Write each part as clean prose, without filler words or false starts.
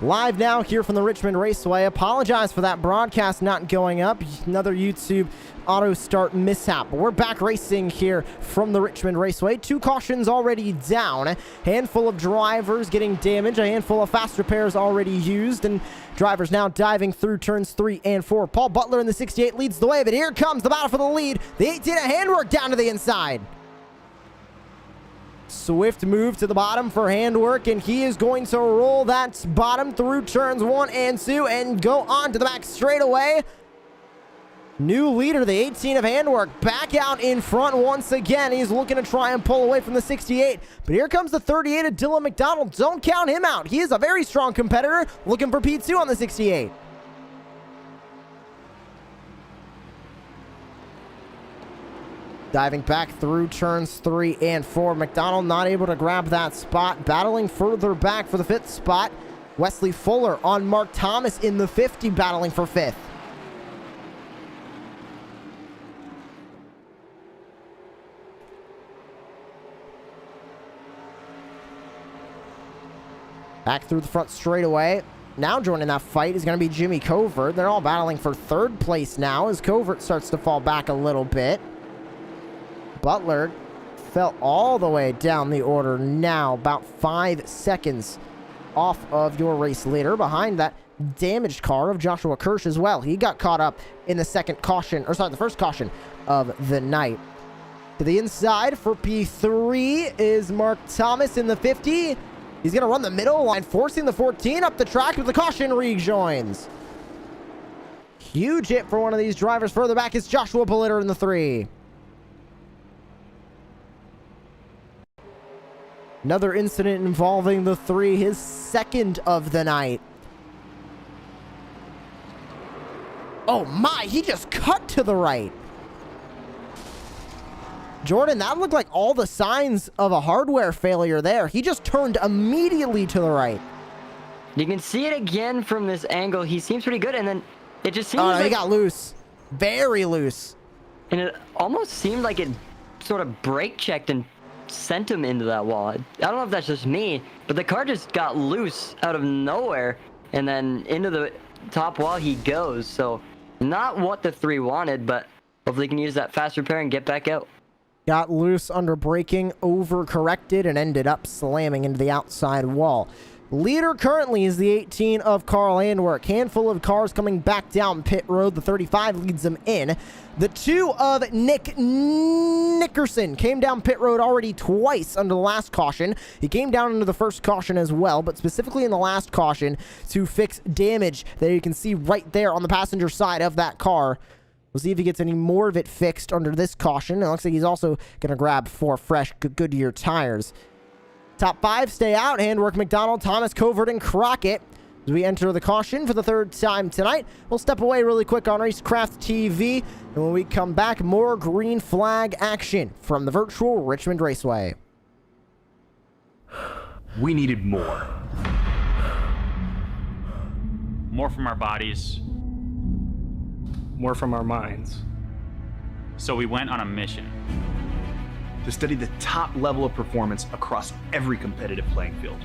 Live now here from the Richmond Raceway. Apologize for that broadcast not going up. Another YouTube auto start mishap. But we're back racing here from the Richmond Raceway. 2 cautions already down. A handful of drivers getting damaged. A handful of fast repairs already used. And drivers now diving through turns 3 and 4. Paul Butler in the 68 leads the way. But here comes the battle for the lead. The 18 handwork down to the inside. Swift move to the bottom for handwork, and he is going to roll that bottom through turns 1 and 2 and go on to the back straightaway. New leader, the 18 of handwork, back out in front once again. He's looking to try and pull away from the 68, but here comes the 38 of Dylan McDonald. Don't count him out. He is a very strong competitor, looking for P2 on the 68. Diving back through turns 3 and 4. McDonald not able to grab that spot. Battling further back for the 5th spot. Wesley Fuller on Mark Thomas in the 50, battling for 5th. Back through the front straightaway. Now joining that fight is going to be Jimmy Covert. They're all battling for 3rd place now as Covert starts to fall back a little bit. Butler fell all the way down the order now, about 5 seconds off of your race leader. Behind that damaged car of Joshua Kirsch as well. He got caught up in the the first caution of the night. To the inside for P3 is Mark Thomas in the 50. He's going to run the middle line, forcing the 14 up the track, but the caution rejoins. Huge hit for one of these drivers. Further back is Joshua Politter in the 3. Another incident involving the 3, his 2nd of the night. Oh my, he just cut to the right. Jordan, that looked like all the signs of a hardware failure there. He just turned immediately to the right. You can see it again from this angle. He seems pretty good, and then it just seems like he got loose. Very loose. And it almost seemed like it sort of brake checked and sent him into that wall. I don't know if that's just me, but the car just got loose out of nowhere, and then into the top wall he goes. So not what the 3 wanted, but hopefully he can use that fast repair and get back out. Got loose under braking, overcorrected, and ended up slamming into the outside wall. Leader currently is the 18 of Carl Handwork. Handful of cars coming back down pit road. The 35 leads them in. The 2 of Nick Nickerson came down pit road already twice under the last caution. He came down into the first caution as well, but specifically in the last caution to fix damage that you can see right there on the passenger side of that car. We'll see if he gets any more of it fixed under this caution. It looks like he's also going to grab 4 fresh Goodyear tires. Top 5 stay out. Handwork, McDonald, Thomas, Covert, and Crockett. As we enter the caution for the 3rd time tonight, we'll step away really quick on Racecraft TV. And when we come back, more green flag action from the virtual Richmond Raceway. We needed more. More from our bodies. More from our minds. So we went on a mission. To study the top level of performance across every competitive playing field.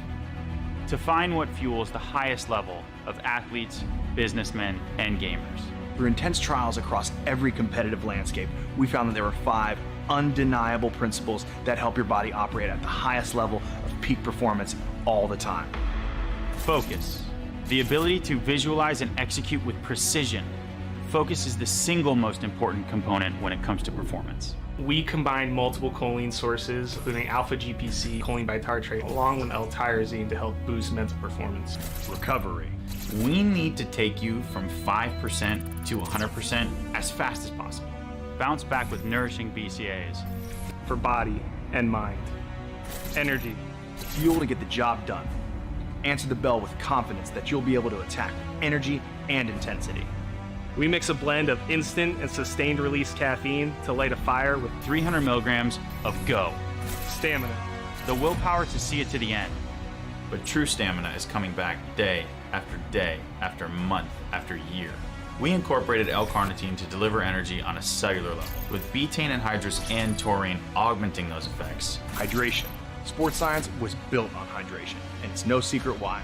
To find what fuels the highest level of athletes, businessmen, and gamers. Through intense trials across every competitive landscape, we found that there were 5 undeniable principles that help your body operate at the highest level of peak performance all the time. Focus. The ability to visualize and execute with precision. Focus is the single most important component when it comes to performance. We combined multiple choline sources, including alpha GPC, choline bitartrate, along with L-tyrosine to help boost mental performance. Recovery. We need to take you from 5% to 100% as fast as possible. Bounce back with nourishing BCAAs. For body and mind. Energy. Fuel to get the job done. Answer the bell with confidence that you'll be able to attack energy and intensity. We mix a blend of instant and sustained release caffeine to light a fire with 300 milligrams of GO. Stamina. The willpower to see it to the end. But true stamina is coming back day after month after year. We incorporated L-carnitine to deliver energy on a cellular level, with betaine anhydrous and taurine augmenting those effects. Hydration. Sports science was built on hydration, and it's no secret why.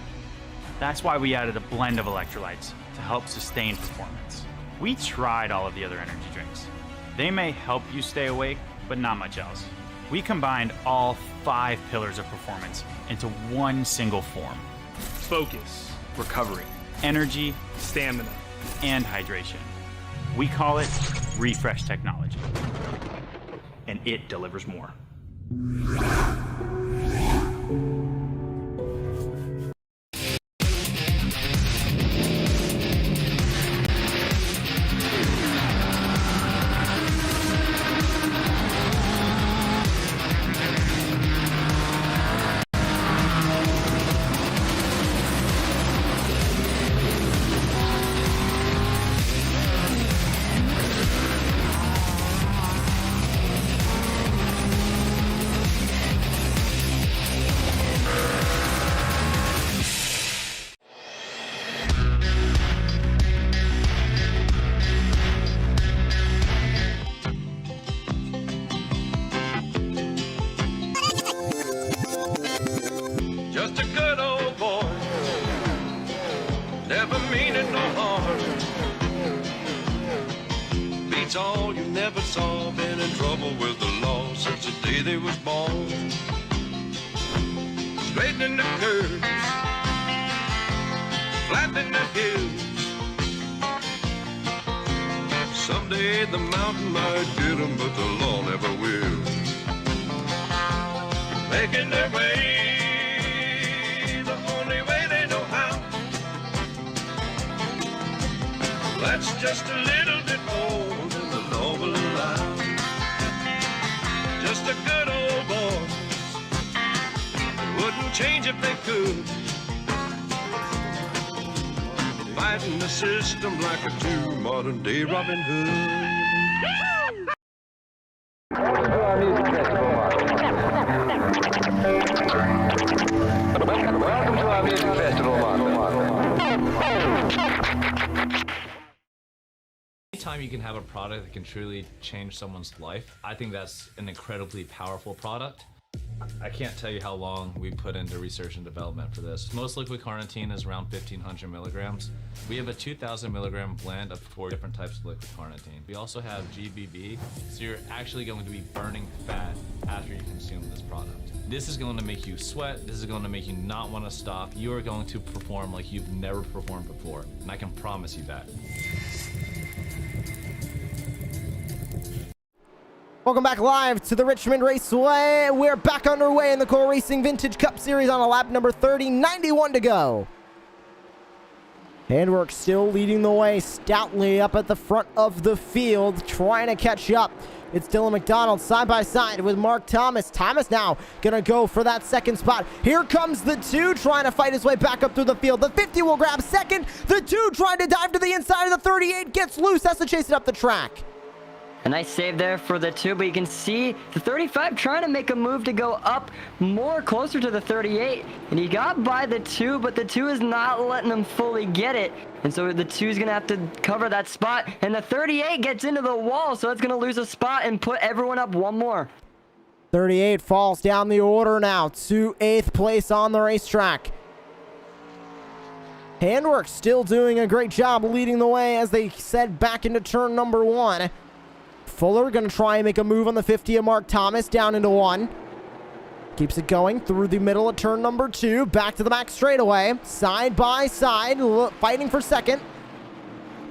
That's why we added a blend of electrolytes to help sustain performance. We tried all of the other energy drinks. They may help you stay awake, but not much else. We combined all 5 pillars of performance into one single form: Focus, Recovery. energy, stamina. and hydration. We call it Refresh Technology. And it delivers more. Just a good old boy, never meaning no harm. Beats all you never saw, been in trouble with the law since the day they was born. Straightening the curves, flattening the hills. Someday the mountain might get 'em, but the law never will. Making their way the only way they know how. That's just a little bit more than the law will allow. Just a good old boy, wouldn't change if they could. Fighting the system like a true modern day Robin Hood. Welcome to our music festival, Anytime you can have a product that can truly change someone's life, I think that's an incredibly powerful product. I can't tell you how long we put into research and development for this. Most liquid carnitine is around 1,500 milligrams. We have a 2,000 milligram blend of 4 different types of liquid carnitine. We also have GBB, so you're actually going to be burning fat after you consume this product. This is going to make you sweat. This is going to make you not want to stop. You are going to perform like you've never performed before, and I can promise you that. Welcome back live to the Richmond Raceway. We're back underway in the Core Racing Vintage Cup Series on a lap number 30, 91 to go. Handwork still leading the way stoutly up at the front of the field, trying to catch up. It's Dylan McDonald side by side with Mark Thomas. Thomas now gonna go for that second spot. Here comes the 2 trying to fight his way back up through the field. The 50 will grab second. The 2 trying to dive to the inside of the 38, gets loose, has to chase it up the track. A nice save there for the 2, but you can see the 35 trying to make a move to go up more closer to the 38. And he got by the 2, but the 2 is not letting him fully get it. And so the 2 is going to have to cover that spot. And the 38 gets into the wall, so it's going to lose a spot and put everyone up one more. 38 falls down the order now to 8th place on the racetrack. Handwork still doing a great job leading the way as they head back into turn number 1. Fuller going to try and make a move on the 50 of Mark Thomas down into 1. Keeps it going through the middle of turn number 2. Back to the back straightaway. Side by side. Fighting for second.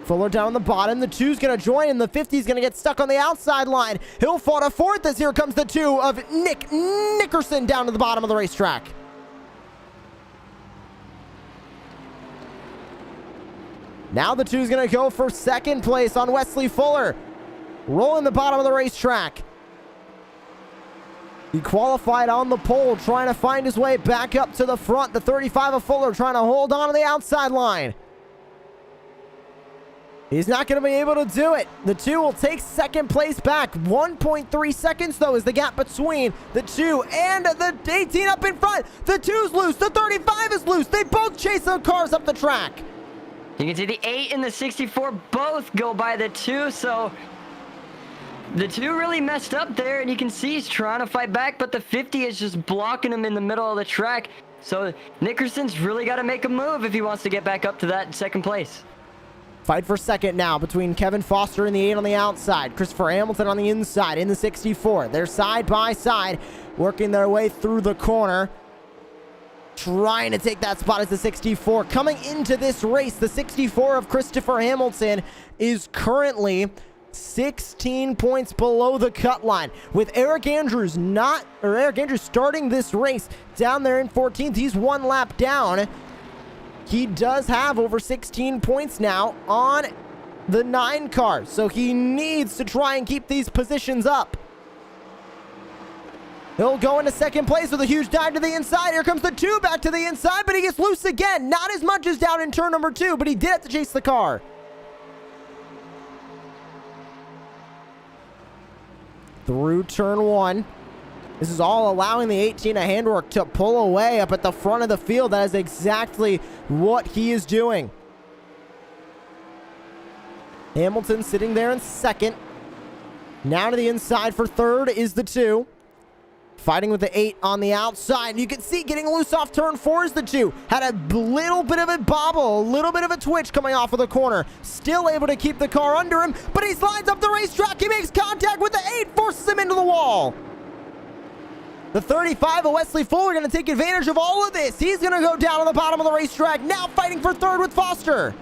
Fuller down on the bottom. The 2's going to join, and the 50's going to get stuck on the outside line. He'll fall to 4th as here comes the 2 of Nick Nickerson down to the bottom of the racetrack. Now the 2's going to go for second place on Wesley Fuller. Rolling the bottom of the racetrack. He qualified on the pole, trying to find his way back up to the front. The 35 of Fuller trying to hold on to the outside line. He's not going to be able to do it. The 2 will take second place back. 1.3 seconds, though, is the gap between the 2 and the 18 up in front. The 2's loose. The 35 is loose. They both chase the cars up the track. You can see the 8 and the 64 both go by the 2, so the 2 really messed up there, and you can see he's trying to fight back, but the 50 is just blocking him in the middle of the track. So Nickerson's really got to make a move if he wants to get back up to that second place. Fight for second now between Kevin Foster and the 8 on the outside. Christopher Hamilton on the inside in the 64. They're side by side, working their way through the corner. Trying to take that spot as the 64. Coming into this race, the 64 of Christopher Hamilton is currently 16 points below the cut line. With Eric Andrews starting this race down there in 14th. He's one lap down. He does have over 16 points now on the 9 car, so he needs to try and keep these positions up. He'll go into second place with a huge dive to the inside. Here comes the 2 back to the inside, but he gets loose again. Not as much as down in turn number 2, but he did have to chase the car. Through turn 1. This is all allowing the 18 of Handwork to pull away up at the front of the field. That is exactly what he is doing. Hamilton sitting there in second. Now to the inside for third is the 2. Fighting with the 8 on the outside. You can see getting loose off turn 4 is the 2. Had a little bit of a bobble, a little bit of a twitch coming off of the corner. Still able to keep the car under him, but he slides up the racetrack. He makes contact with the 8, forces him into the wall. The 35 of Wesley Fuller going to take advantage of all of this. He's going to go down on the bottom of the racetrack, now fighting for third with Foster.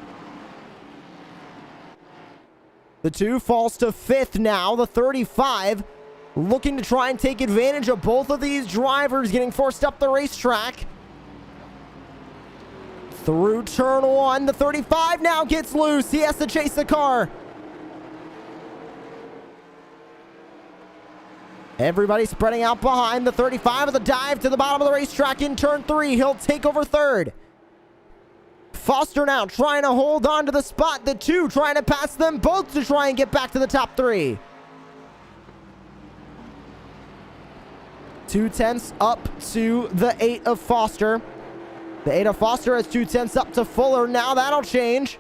The 2 falls to 5th now. The 35 looking to try and take advantage of both of these drivers getting forced up the racetrack. Through turn 1, the 35 now gets loose. He has to chase the car. Everybody spreading out behind. The 35 of the dive to the bottom of the racetrack in turn 3. He'll take over third. Foster now trying to hold on to the spot. The 2 trying to pass them both to try and get back to the top 3. 2/10 up to the 8 of Foster. The 8 of Foster has 2/10 up to Fuller. Now that'll change,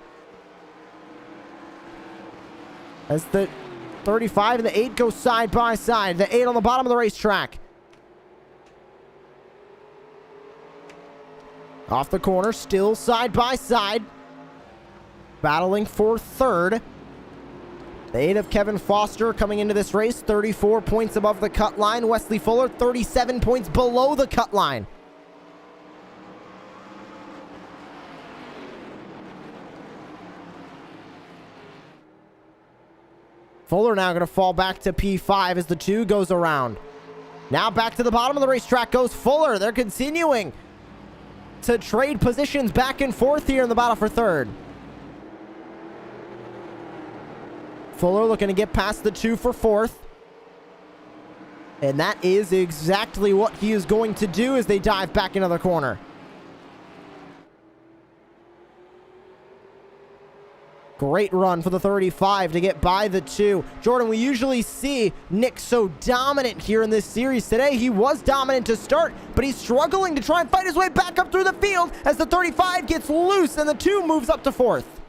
as the 35 and the 8 go side by side. The 8 on the bottom of the racetrack. Off the corner, still side by side. Battling for third. The 8 of Kevin Foster coming into this race, 34 points above the cut line. Wesley Fuller, 37 points below the cut line. Fuller now going to fall back to P5 as the 2 goes around. Now back to the bottom of the racetrack goes Fuller. They're continuing to trade positions back and forth here in the battle for third. Fuller looking to get past the 2 for fourth. And that is exactly what he is going to do as they dive back into the corner. Great run for the 35 to get by the 2. Jordan, we usually see Nick so dominant here in this series. Today, he was dominant to start, but he's struggling to try and fight his way back up through the field as the 35 gets loose and the 2 moves up to fourth.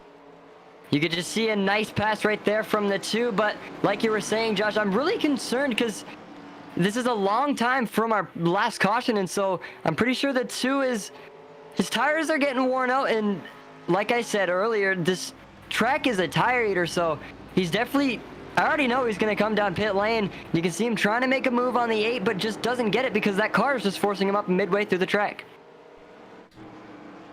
You could just see a nice pass right there from the 2, but like you were saying, Josh, I'm really concerned because this is a long time from our last caution, and so I'm pretty sure the 2 is... his tires are getting worn out, and like I said earlier, this track is a tire eater, so he's definitely... I already know he's going to come down pit lane. You can see him trying to make a move on the 8, but just doesn't get it because that car is just forcing him up midway through the track.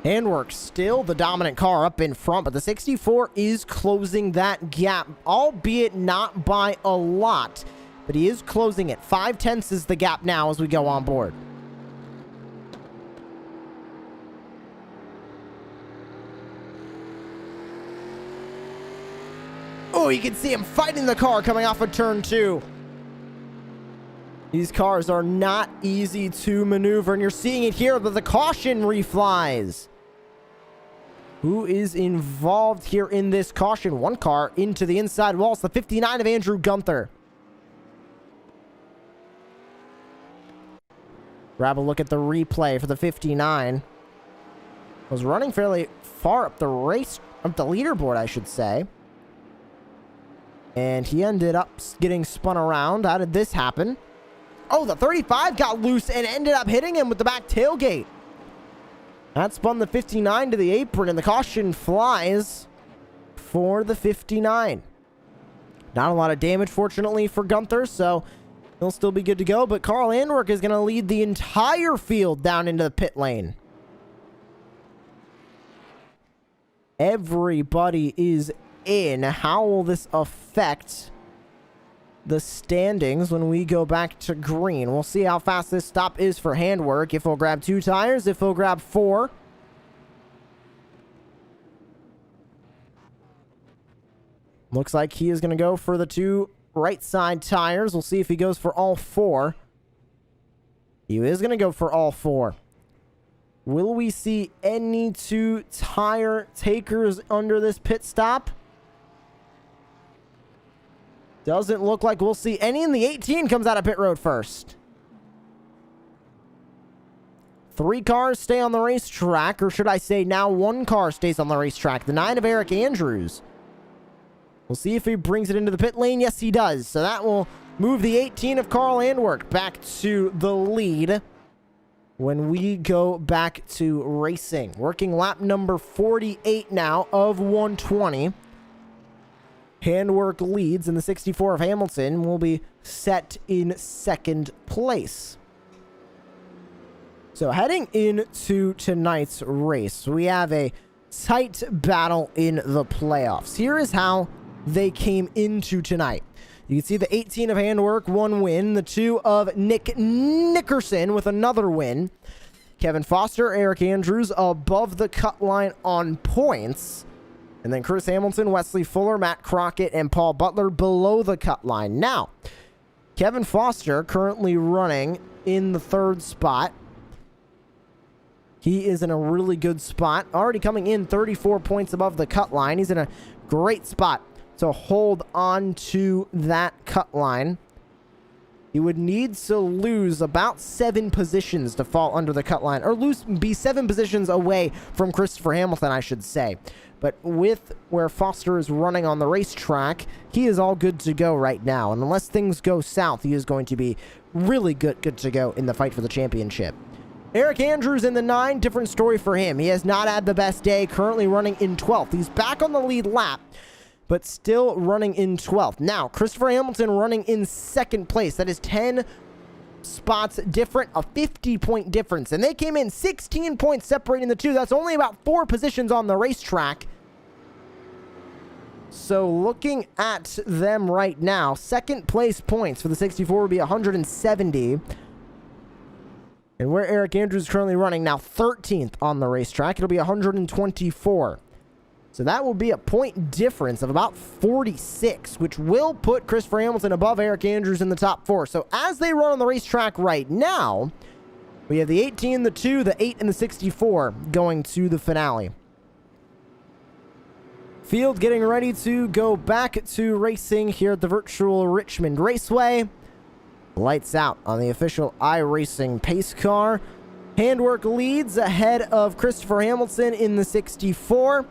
Handwork still the dominant car up in front, but the 64 is closing that gap, albeit not by a lot, but he is closing it. 5/10 is the gap now as we go on board. Oh, you can see him fighting the car coming off of turn 2. These cars are not easy to maneuver, and you're seeing it here, but the caution reflies. Who is involved here in this caution? One car into the inside wall. It's the 59 of Andrew Gunther. Grab a look at the replay for the 59. Was running fairly far up the leaderboard, I should say. And he ended up getting spun around. How did this happen? Oh, the 35 got loose and ended up hitting him with the back tailgate. That spun the 59 to the apron, and the caution flies for the 59. Not a lot of damage, fortunately, for Gunther, so he'll still be good to go. But Carl Andwerk is going to lead the entire field down into the pit lane. Everybody is in. How will this affect the standings when we go back to green? We'll see how fast this stop is for Handwork. If he'll grab 2 tires, if he'll grab 4. Looks like he is going to go for the 2 right side tires. We'll see if he goes for all 4. He is going to go for all 4. Will we see any 2 tire takers under this pit stop? Doesn't look like we'll see any, and the 18 comes out of pit road first. 3 cars stay on the racetrack, or should I say now 1 car stays on the racetrack. The 9 of Eric Andrews. We'll see if he brings it into the pit lane. Yes, he does. So that will move the 18 of Carl Andwerk back to the lead when we go back to racing. Working lap number 48 now of 120. Handwork leads, and the 64 of Hamilton will be set in 2nd place. So heading into tonight's race, we have a tight battle in the playoffs. Here is how they came into tonight. You can see the 18 of Handwork, 1 win. The 2 of Nick Nickerson with another win. Kevin Foster, Eric Andrews above the cut line on points. And then Chris Hamilton, Wesley Fuller, Matt Crockett, and Paul Butler below the cut line. Now, Kevin Foster currently running in the 3rd spot. He is in a really good spot. Already coming in 34 points above the cut line. He's in a great spot to hold on to that cut line. He would need to lose about 7 positions to fall under the cut line, or be 7 positions away from Christopher Hamilton, I should say. But with where Foster is running on the racetrack, he is all good to go right now. And unless things go south, he is going to be really good to go in the fight for the championship. Eric Andrews in the 9, different story for him. He has not had the best day, currently running in 12th. He's back on the lead lap, but still running in 12th. Now, Christopher Hamilton running in 2nd place. That is 10 spots different, a 50-point difference. And they came in 16 points separating the 2. That's only about 4 positions on the racetrack. So looking at them right now, 2nd place points for the 64 would be 170. And where Eric Andrews is currently running now 13th on the racetrack, it'll be 124. So that will be a point difference of about 46, which will put Christopher Hamilton above Eric Andrews in the top 4. So as they run on the racetrack right now, we have the 18, the 2, the 8, and the 64 going to the finale. Field getting ready to go back to racing here at the virtual Richmond Raceway. Lights out on the official iRacing pace car. Handwork leads ahead of Christopher Hamilton in the 64.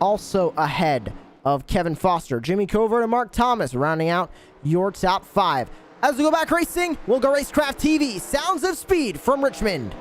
Also ahead of Kevin Foster, Jimmy Covert, and Mark Thomas rounding out your top 5. As we go back racing, we'll go Racecraft TV. Sounds of Speed from Richmond.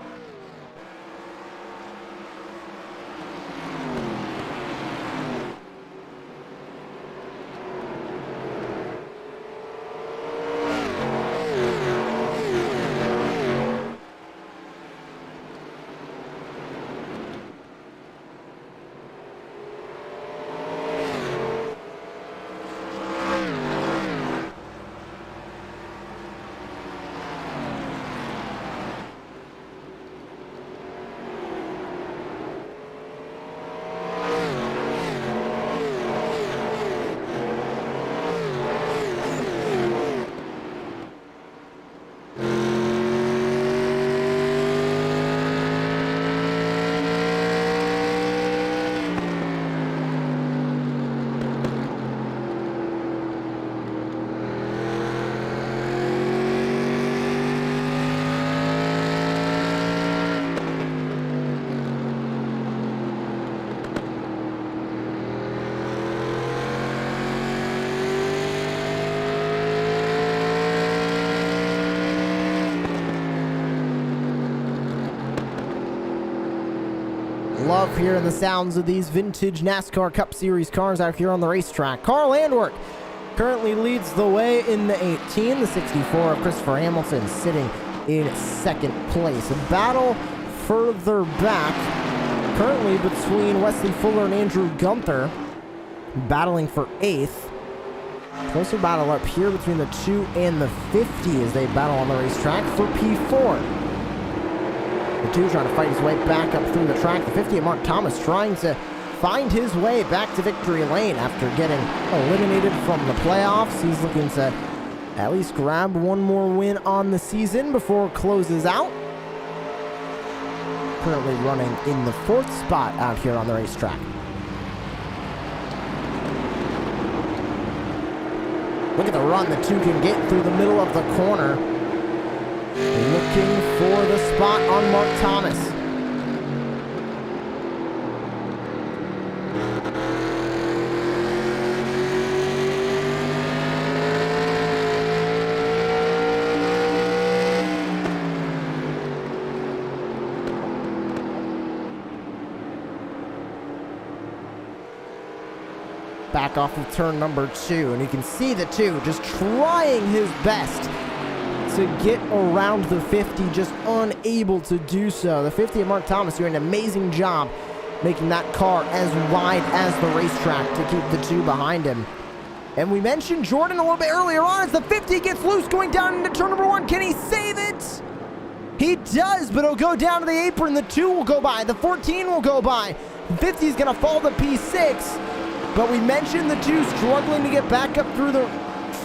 Love hearing the sounds of these vintage NASCAR Cup Series cars out here on the racetrack. Carl Andwork currently leads the way in the 18. The 64 of Christopher Hamilton sitting in second place. A battle further back, currently between Wesley Fuller and Andrew Gunther, battling for 8th. Closer battle up here between the 2 and the 50 as they battle on the racetrack for P4. The 2 trying to fight his way back up through the track. The 50 of Mark Thomas trying to find his way back to victory lane after getting eliminated from the playoffs. He's looking to at least grab one more win on the season before it closes out. Currently running in the 4th spot out here on the racetrack. Look at the run the 2 can get through the middle of the corner. Looking for the spot on Mark Thomas. Back off of turn number 2, and you can see the 2 just trying his best to get around the 50, just unable to do so. The 50 of Mark Thomas doing an amazing job making that car as wide as the racetrack to keep the 2 behind him. And we mentioned Jordan a little bit earlier on as the 50 gets loose going down into turn number 1. Can he save it? He does, but it'll go down to the apron. The 2 will go by. The 14 will go by. The 50 is going to fall to P6. But we mentioned the 2 struggling to get back up through the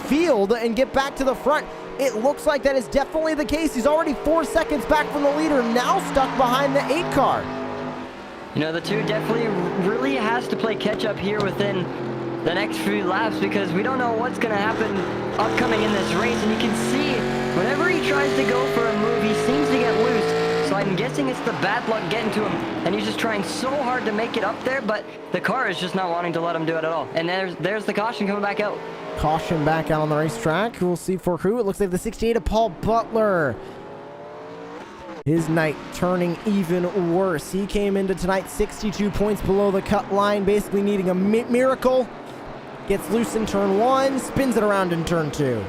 field and get back to the front. It looks like that is definitely the case. He's already 4 seconds back from the leader, now stuck behind the 8 car. You know, the 2 definitely really has to play catch up here within the next few laps because we don't know what's going to happen upcoming in this race. And you can see whenever he tries to go for a move, he seems to get loose. So I'm guessing it's the bad luck getting to him, and he's just trying so hard to make it up there, but the car is just not wanting to let him do it at all. And there's the caution coming back out. Caution back out on the racetrack. We'll see for who. It looks like the 68 of Paul Butler. His night turning even worse. He came into tonight 62 points below the cut line, basically needing a miracle. Gets loose in turn 1, spins it around in turn 2.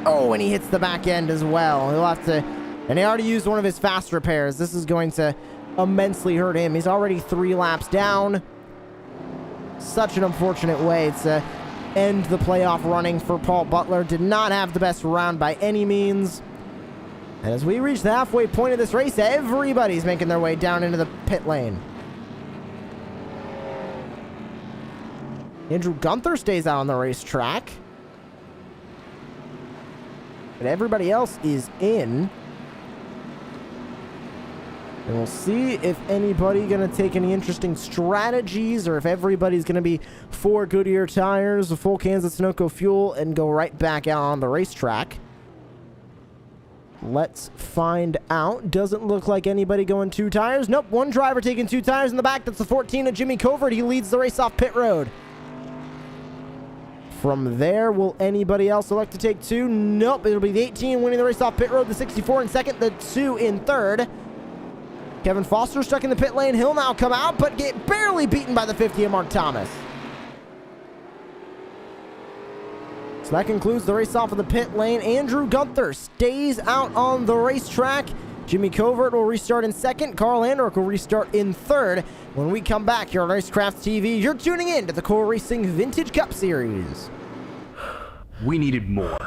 Oh, and he hits the back end as well. He'll have to... And he already used one of his fast repairs. This is going to immensely hurt him. He's already 3 laps down. Such an unfortunate way to end the playoff running for Paul Butler. Did not have the best round by any means. And as we reach the halfway point of this race, everybody's making their way down into the pit lane. Andrew Gunther stays out on the racetrack. But everybody else is in. And we'll see if anybody going to take any interesting strategies or if everybody's going to be 4 Goodyear tires, a full cans of Sunoco fuel, and go right back out on the racetrack. Let's find out. Doesn't look like anybody going 2 tires. Nope, 1 driver taking 2 tires in the back. That's the 14 of Jimmy Covert. He leads the race off pit road. From there, will anybody else elect to take 2? Nope, it'll be the 18 winning the race off pit road, the 64 in second, the 2 in third. Kevin Foster stuck in the pit lane. He'll now come out, but get barely beaten by the 50 of Mark Thomas. So that concludes the race off of the pit lane. Andrew Gunther stays out on the racetrack. Jimmy Covert will restart in second. Carl Andwork will restart in third. When we come back here on Racecraft TV, you're tuning in to the Core Racing Vintage Cup Series. We needed more.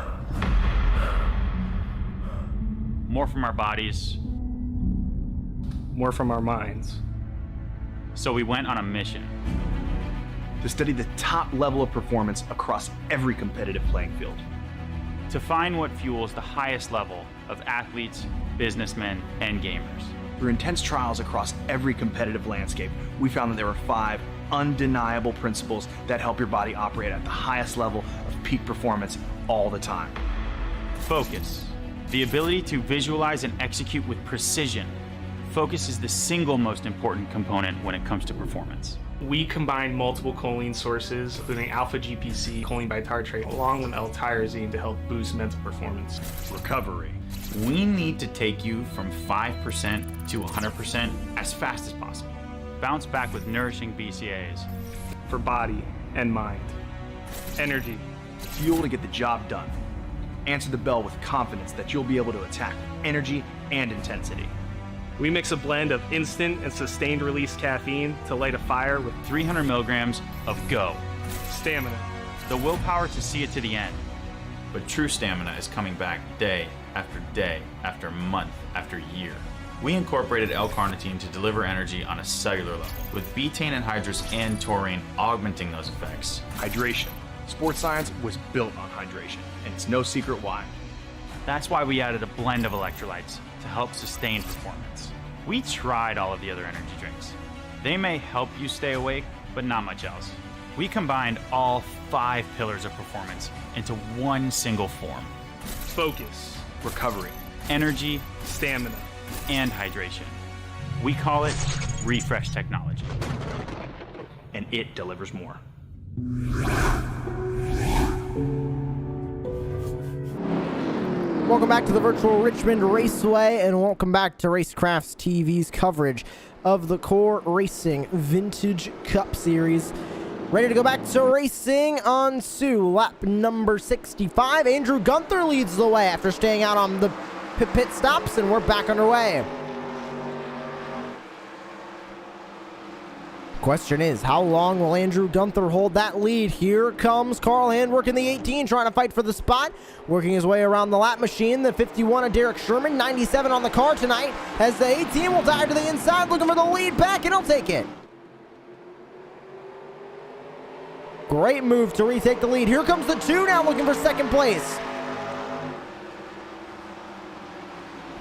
More from our bodies. More from our minds. So we went on a mission. To study the top level of performance across every competitive playing field. To find what fuels the highest level of athletes, businessmen, and gamers. Through intense trials across every competitive landscape, we found that there were 5 undeniable principles that help your body operate at the highest level of peak performance all the time. Focus. The ability to visualize and execute with precision. Focus is the single most important component when it comes to performance. We combined multiple choline sources, including alpha GPC, choline bitartrate, along with L-tyrosine to help boost mental performance. Recovery. We need to take you from 5% to 100% as fast as possible. Bounce back with nourishing BCAAs. For body and mind. Energy. Fuel to get the job done. Answer the bell with confidence that you'll be able to attack with energy and intensity. We mix a blend of instant and sustained release caffeine to light a fire with 300 milligrams of GO. stamina. The willpower to see it to the end. But true stamina is coming back day after month after year. We incorporated L-carnitine to deliver energy on a cellular level, with betaine anhydrous and taurine augmenting those effects. Hydration. Sports science was built on hydration, and it's no secret why. That's why we added a blend of electrolytes to help sustain performance. We tried all of the other energy drinks. They may help you stay awake, but not much else. We combined all 5 pillars of performance into one single form: Focus. Recovery. energy, Stamina. and hydration. We call it Refresh Technology. And it delivers more. Welcome back to the virtual Richmond Raceway, and welcome back to Racecraft's TV's coverage of the Core Racing Vintage Cup Series. Ready to go back to racing on lap number 65. Andrew Gunther leads the way after staying out on the pit stops, and we're back underway. Question is, how long will Andrew Gunther hold that lead? Here comes Carl Handwerk in the 18, trying to fight for the spot, working his way around the lap machine. The 51 of Derek Sherman, 97 on the car tonight, as the 18 will dive to the inside, looking for the lead back, and he'll take it. Great move to retake the lead. Here comes the 2 now, looking for second place.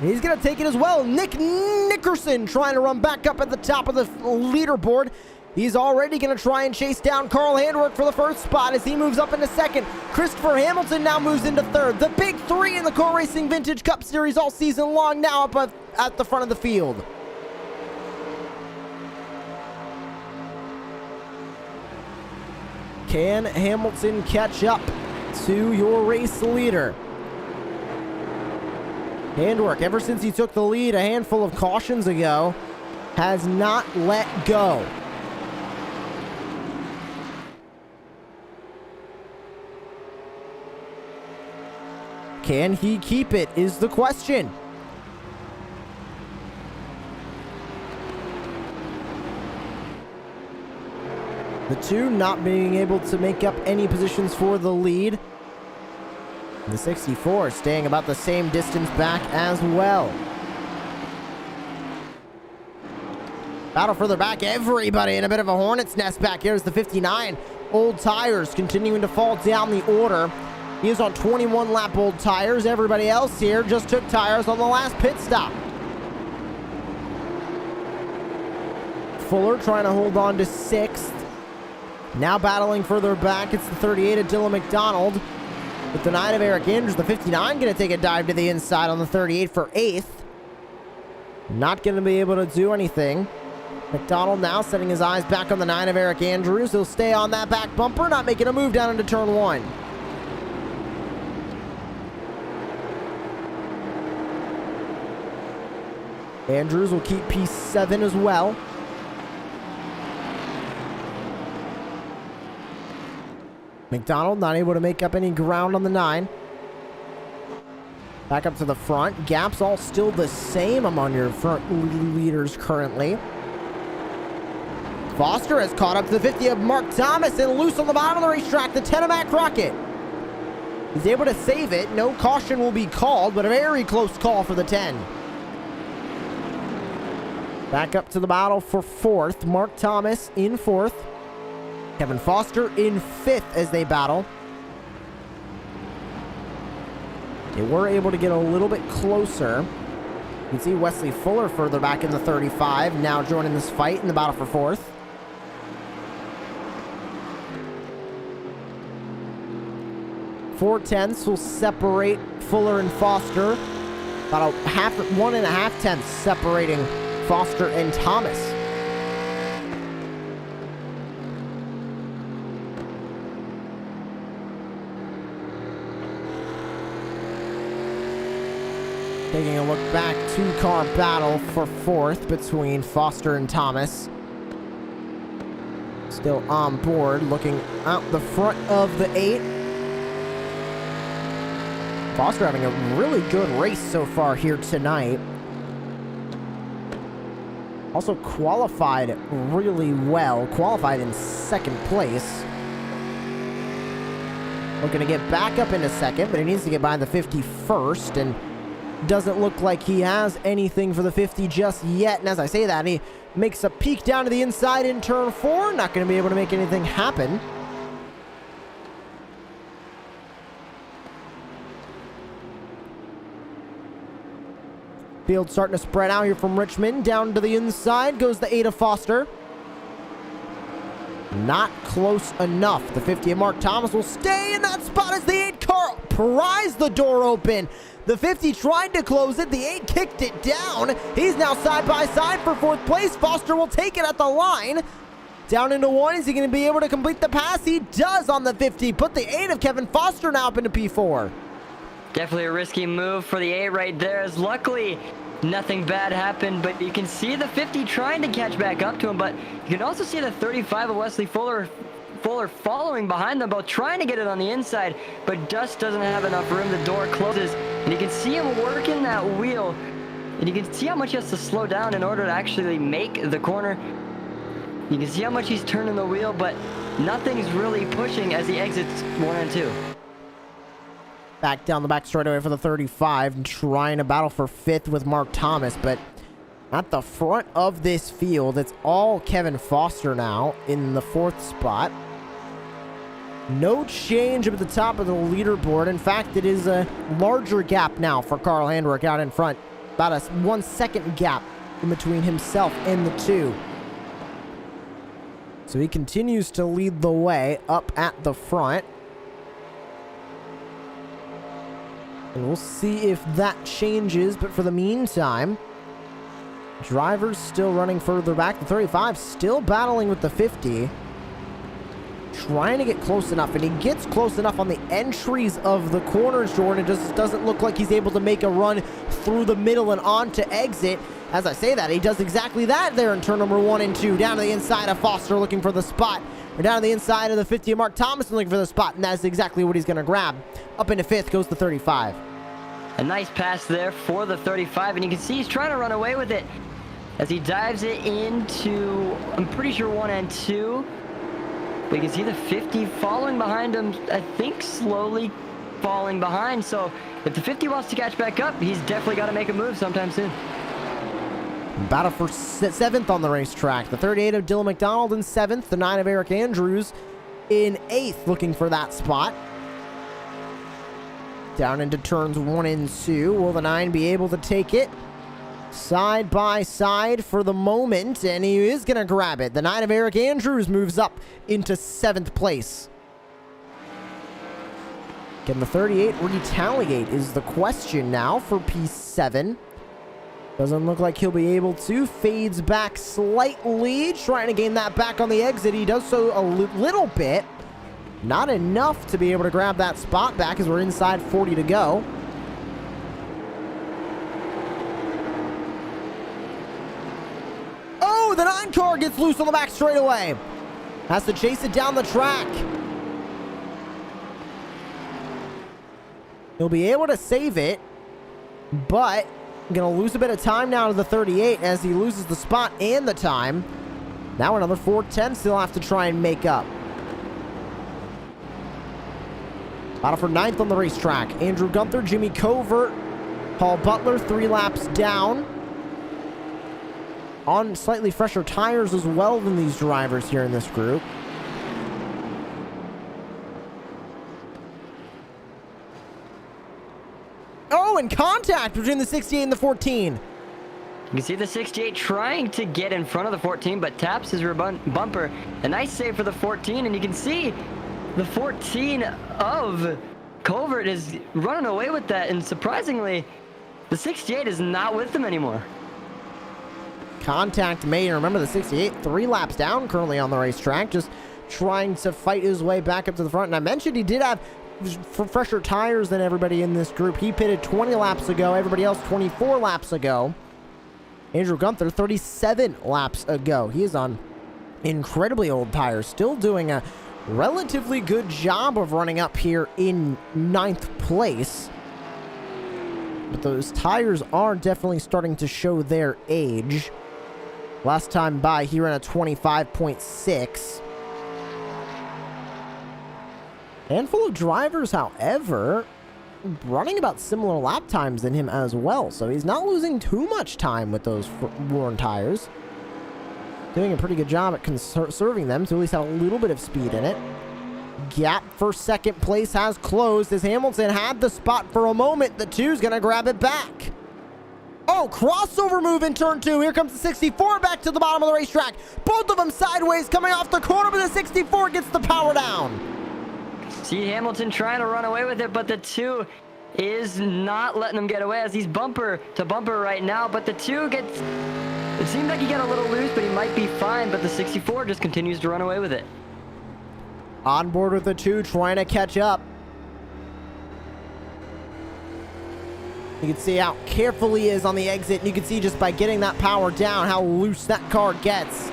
He's going to take it as well. Nick Nickerson trying to run back up at the top of the leaderboard. He's already going to try and chase down Carl Handwerk for the first spot as he moves up into second. Christopher Hamilton now moves into third. The big 3 in the Core Racing Vintage Cup Series all season long now up at the front of the field. Can Hamilton catch up to your race leader? Handwerk, ever since he took the lead a handful of cautions ago, has not let go. Can he keep it is the question. The 2 not being able to make up any positions for the lead. The 64 staying about the same distance back as well. Battle further back, everybody in a bit of a hornet's nest back. Here's the 59. Old Tires continuing to fall down the order. He is on 21 lap Old Tires. Everybody else here just took tires on the last pit stop. Fuller trying to hold on to 6th. Now battling further back, it's the 38 of Dylan McDonald. With the 9 of Eric Andrews, the 59 going to take a dive to the inside on the 38 for 8th. Not going to be able to do anything. McDonald now setting his eyes back on the 9 of Eric Andrews. He'll stay on that back bumper, not making a move down into turn 1. Andrews will keep P7 as well. McDonald not able to make up any ground on the 9. Back up to the front. Gaps all still the same among your front leaders currently. Foster has caught up to the 50 of Mark Thomas and loose on the bottom of the racetrack. The 10 of Matt Crockett. He's able to save it. No caution will be called, but a very close call for the 10. Back up to the battle for 4th. Mark Thomas in 4th. Kevin Foster in 5th as they battle. They were able to get a little bit closer. You can see Wesley Fuller further back in the 35, now joining this fight in the battle for 4th. Four tenths will separate Fuller and Foster. About 1.5 tenths separating Foster and Thomas. Taking a look back, two-car battle for fourth between Foster and Thomas. Still on board, looking out the front of the 8. Foster having a really good race so far here tonight. Also qualified really well. Qualified in second place. Looking to get back up into second, but he needs to get by the 50 first, and doesn't look like he has anything for the 50 just yet. And as I say that, he makes a peek down to the inside in turn 4. Not going to be able to make anything happen. Field starting to spread out here from Richmond. Down to the inside goes the 8 of Foster. Not close enough. The 50 of Mark Thomas will stay in that spot as the 8 car pries the door open. The 50 tried to close it. The 8 kicked it down. He's now side by side for 4th place. Foster will take it at the line. Down into 1. Is he going to be able to complete the pass? He does on the 50. Put the 8 of Kevin Foster now up into P4. Definitely a risky move for the 8 right there, as luckily nothing bad happened, but you can see the 50 trying to catch back up to him, but you can also see the 35 of Wesley Fuller following behind them, both trying to get it on the inside, but just doesn't have enough room. The door closes, and you can see him working that wheel, and you can see how much he has to slow down in order to actually make the corner. You can see how much he's turning the wheel, but nothing's really pushing as he exits 1 and 2. Back down the back straightaway for the 35, and trying to battle for 5th with Mark Thomas, but at the front of this field, it's all Kevin Foster now in the 4th spot. No change up at the top of the leaderboard. In fact, it is a larger gap now for Carl Handwerk out in front. About a 1 second gap in between himself and the 2. So he continues to lead the way up at the front. And we'll see if that changes, but for the meantime, drivers still running further back. The 35 still battling with the 50. Trying to get close enough, and he gets close enough on the entries of the corners, Jordan. It just doesn't look like he's able to make a run through the middle and on to exit. As I say that, he does exactly that there in turn number 1 and 2. Down to the inside of Foster looking for the spot. Or down to the inside of the 50 of Mark Thomas looking for the spot, and that's exactly what he's going to grab. Up into 5th goes the 35. A nice pass there for the 35, and you can see he's trying to run away with it as he dives it into, I'm pretty sure 1 and 2. But you can see the 50 following behind him, I think slowly falling behind. So if the 50 wants to catch back up, he's definitely got to make a move sometime soon. Battle for 7th on the racetrack. The 38 of Dylan McDonald in 7th. The 9 of Eric Andrews in 8th, looking for that spot. Down into turns 1 and 2. Will the 9 be able to take it? Side by side for the moment, and he is going to grab it. The 9 of Eric Andrews moves up into 7th place. Can the 38 retaliate is the question now for P7. Doesn't look like he'll be able to. Fades back slightly, trying to gain that back on the exit. He does so a little bit. Not enough to be able to grab that spot back as we're inside 40 to go. Oh, the 9 car gets loose on the back straightaway. Has to chase it down the track. He'll be able to save it, but going to lose a bit of time now to the 38 as he loses the spot and the time. Now another 4:10 he'll have to try and make up. Battle for 9th on the racetrack. Andrew Gunther, Jimmy Covert, Paul Butler, 3 laps down. On slightly fresher tires as well than these drivers here in this group. Oh, and contact between the 68 and the 14. You can see the 68 trying to get in front of the 14, but taps his rear bumper. A nice save for the 14, and you can see the 14 of Covert is running away with that, and surprisingly, the 68 is not with him anymore. Contact made. Remember, the 68, 3 laps down currently on the racetrack, just trying to fight his way back up to the front. And I mentioned he did have fresher tires than everybody in this group. He pitted 20 laps ago. Everybody else 24 laps ago. Andrew Gunther 37 laps ago. He is on incredibly old tires. Still doing a relatively good job of running up here in 9th place. But those tires are definitely starting to show their age. Last time by, he ran a 25.6. Handful of drivers, however, running about similar lap times than him as well. So he's not losing too much time with those worn tires. Doing a pretty good job at conserving them to at least have a little bit of speed in it. Gap for second place has closed as Hamilton had the spot for a moment. The 2's going to grab it back. Oh, crossover move in turn 2. Here comes the 64 back to the bottom of the racetrack. Both of them sideways coming off the corner, but the 64 gets the power down. See Hamilton trying to run away with it, but the 2 is not letting him get away as he's bumper to bumper right now. But the 2 gets... It seemed like he got a little loose, but he might be fine. But the 64 just continues to run away with it. On board with the 2, trying to catch up. You can see how careful he is on the exit. And you can see just by getting that power down how loose that car gets.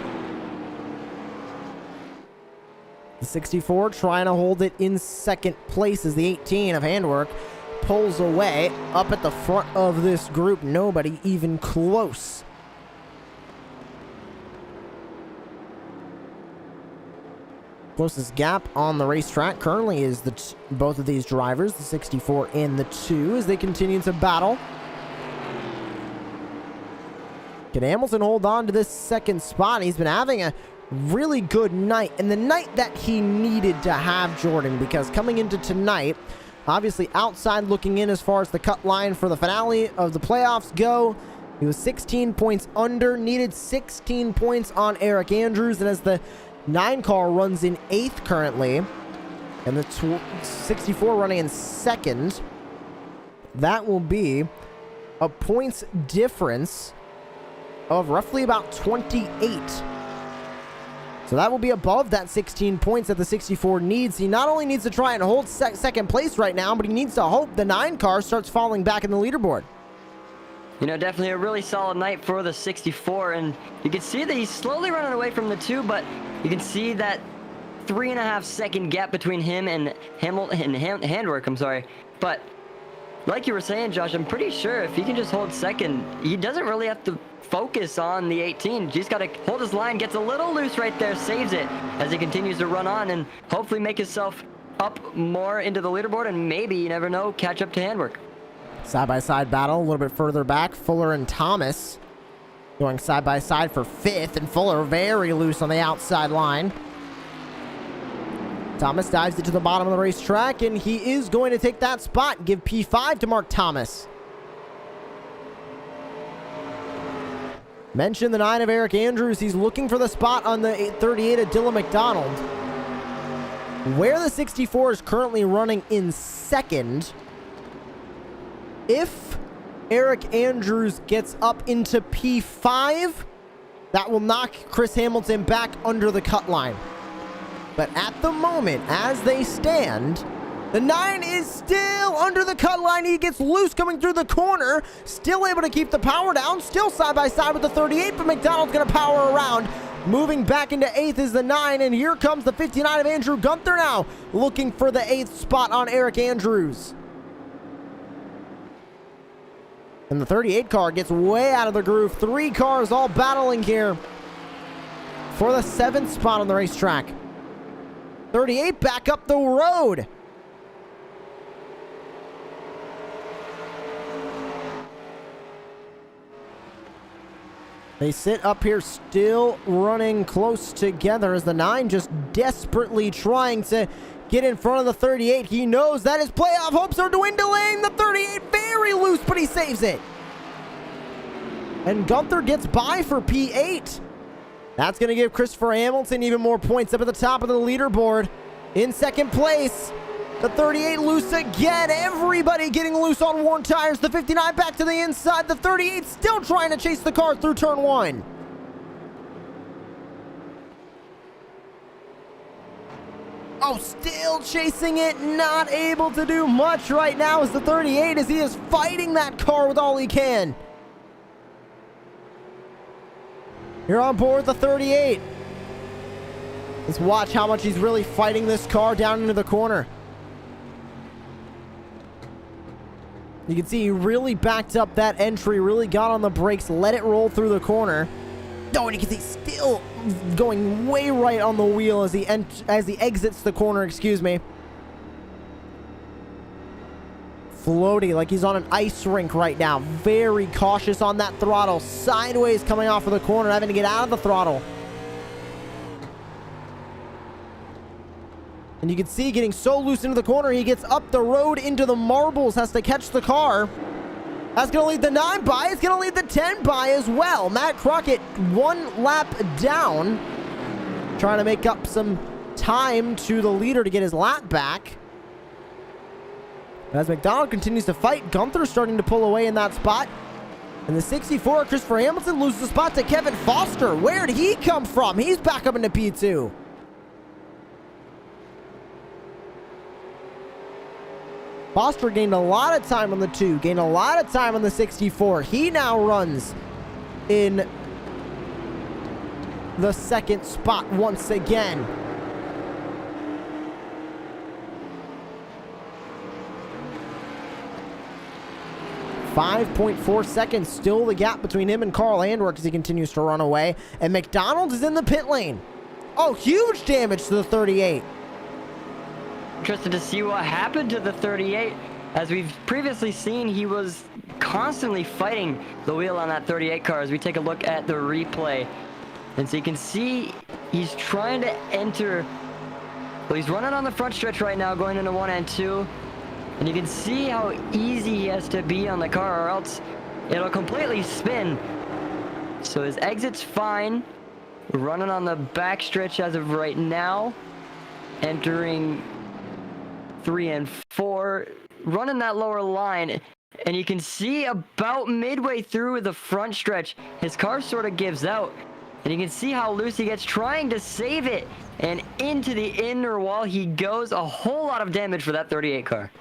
The 64 trying to hold it in second place as the 18 of Handwork pulls away. Up at the front of this group, nobody even close. Closest gap on the racetrack currently is both of these drivers, the 64 and the 2, as they continue to battle. Can Hamilton hold on to this second spot? He's been having a really good night, and the night that he needed to have, Jordan, because coming into tonight, obviously outside looking in as far as the cut line for the finale of the playoffs go, he was 16 points under, needed 16 points on Eric Andrews, and as the 9 car runs in 8th currently, and the 64 running in 2nd, that will be a points difference of roughly about 28. So that will be above that 16 points that the 64 needs. He not only needs to try and hold second place right now, but he needs to hope the 9 car starts falling back in the leaderboard. You know, definitely a really solid night for the 64, and you can see that he's slowly running away from the 2, but you can see that 3.5 second gap between him and Hamilton and Handwork, I'm sorry. But like you were saying, Josh, I'm pretty sure if he can just hold second, he doesn't really have to focus on the 18. He's got to hold his line, gets a little loose right there, saves it as he continues to run on and hopefully make himself up more into the leaderboard and maybe, you never know, catch up to Handwork. Side-by-side battle a little bit further back. Fuller and Thomas going side-by-side for 5th, and Fuller very loose on the outside line. Thomas dives it to the bottom of the racetrack, and he is going to take that spot. Give P5 to Mark Thomas. Mention the 9 of Eric Andrews. He's looking for the spot on the 38 of Dylan McDonald. Where the 64 is currently running in 2nd, if Eric Andrews gets up into P5, that will knock Chris Hamilton back under the cut line. But at the moment, as they stand, the 9 is still under the cut line. He gets loose coming through the corner, still able to keep the power down, still side by side with the 38, but McDonald's going to power around. Moving back into 8th is the 9, and here comes the 59 of Andrew Gunther now, looking for the 8th spot on Eric Andrews. And the 38 car gets way out of the groove. 3 cars all battling here for the 7th spot on the racetrack. 38 back up the road. They sit up here still running close together as the 9 just desperately trying to get in front of the 38. He knows that his playoff hopes are dwindling. The 38 very loose, but he saves it. And Gunther gets by for P8. That's going to give Christopher Hamilton even more points up at the top of the leaderboard. In 2nd place, the 38 loose again. Everybody getting loose on worn tires. The 59 back to the inside. The 38 still trying to chase the car through turn 1. Oh, still chasing it, not able to do much right now as the 38, as he is fighting that car with all he can. You're on board the 38. Let's watch how much he's really fighting this car down into the corner. You can see he really backed up that entry, really got on the brakes, let it roll through the corner. Oh, and you can see still going way right on the wheel as he exits the corner, excuse me. Floaty like he's on an ice rink right now. Very cautious on that throttle. Sideways coming off of the corner, having to get out of the throttle. And you can see getting so loose into the corner, he gets up the road into the marbles, has to catch the car. That's going to lead the 9 by. It's going to lead the 10 by as well. Matt Crockett 1 lap down. Trying to make up some time to the leader to get his lap back. As McDonald continues to fight, Gunther starting to pull away in that spot. And the 64, Christopher Hamilton loses the spot to Kevin Foster. Where did he come from? He's back up into P2. Foster gained a lot of time on the 2, gained a lot of time on the 64. He now runs in the 2nd spot once again. .4 seconds, still the gap between him and Carl Andwork as he continues to run away. And McDonald is in the pit lane. Oh, huge damage to the 38. Interested to see what happened to the 38. As we've previously seen, he was constantly fighting the wheel on that 38 car. As we take a look at the replay, and so you can see he's trying to enter. Well, he's running on the front stretch right now, going into 1 and 2, and you can see how easy he has to be on the car, or else it'll completely spin. So his exit's fine. Running on the back stretch as of right now, entering 3 and 4, running that lower line, and you can see about midway through the front stretch, his car sort of gives out, and you can see how loose he gets trying to save it, and into the inner wall he goes. A whole lot of damage for that 38 car.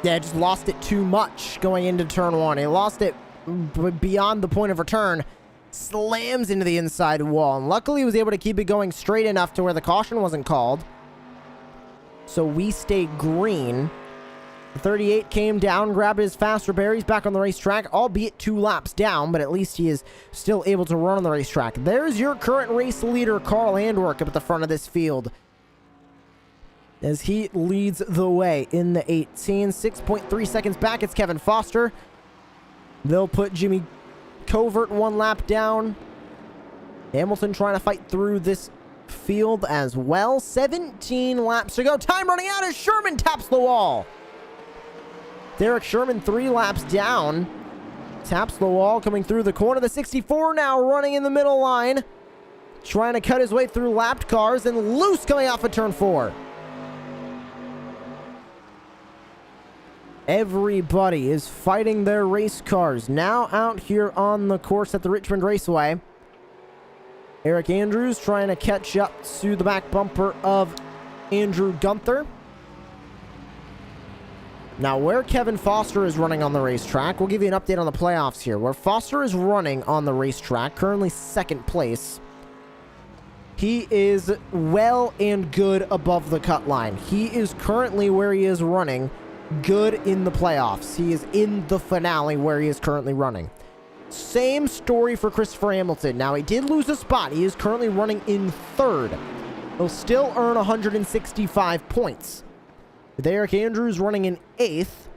Yeah, just lost it too much going into turn 1. He lost it beyond the point of return. Slams into the inside wall, and luckily he was able to keep it going straight enough to where the caution wasn't called. So we stay green. The 38 came down, grabbed his faster berries back on the racetrack, albeit 2 laps down, but at least he is still able to run on the racetrack. There's your current race leader, Carl Andwork, up at the front of this field, as he leads the way in the 18. 6.3 seconds back, it's Kevin Foster. They'll put Jimmy Covert 1 lap down. Hamilton trying to fight through this field as well. 17 laps to go. Time running out as Sherman taps the wall. Derek Sherman 3 laps down. Taps the wall coming through the corner. The 64 now running in the middle line. Trying to cut his way through lapped cars, and loose coming off of turn 4. Everybody is fighting their race cars now out here on the course at the Richmond Raceway. Eric Andrews trying to catch up to the back bumper of Andrew Gunther. Now, where Kevin Foster is running on the racetrack, we'll give you an update on the playoffs here. Where Foster is running on the racetrack, currently 2nd place. He is well and good above the cut line. He is currently where he is running good in the playoffs. He is in the finale where he is currently running. Same story for Christopher Hamilton. Now, he did lose a spot. He is currently running in 3rd. He'll still earn 165 points. With Eric Andrews running in 8th,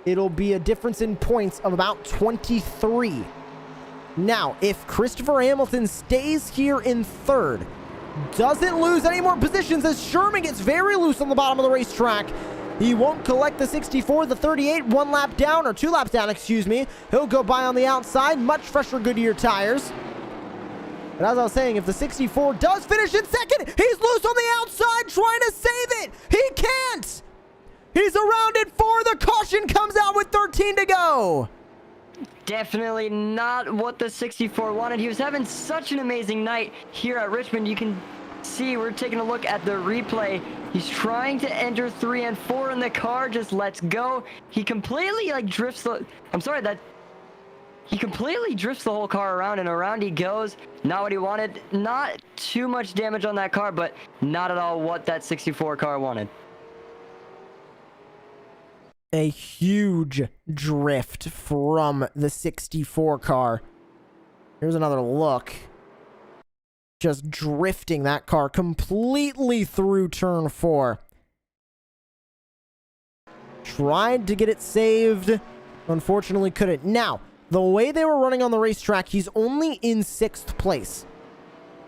it'll be a difference in points of about 23. Now, if Christopher Hamilton stays here in 3rd, doesn't lose any more positions as Sherman gets very loose on the bottom of the racetrack, he won't collect the 64, the 38, 1 lap down, or 2 laps down, excuse me. He'll go by on the outside, much fresher Goodyear tires. But as I was saying, if the 64 does finish in 2nd, he's loose on the outside trying to save it. He can't. He's around it 4. The caution comes out with 13 to go. Definitely not what the 64 wanted. He was having such an amazing night here at Richmond. You can see, we're taking a look at the replay. He's trying to enter 3 and 4 and the car just lets go. He completely like drifts the, he completely drifts the whole car around and around he goes. Not what he wanted. Not too much damage on that car, but not at all what that 64 car wanted. A huge drift from the 64 car. Here's another look. Just drifting that car completely through turn 4. Tried to get it saved. Unfortunately couldn't. Now, the way they were running on the racetrack, he's only in 6th place.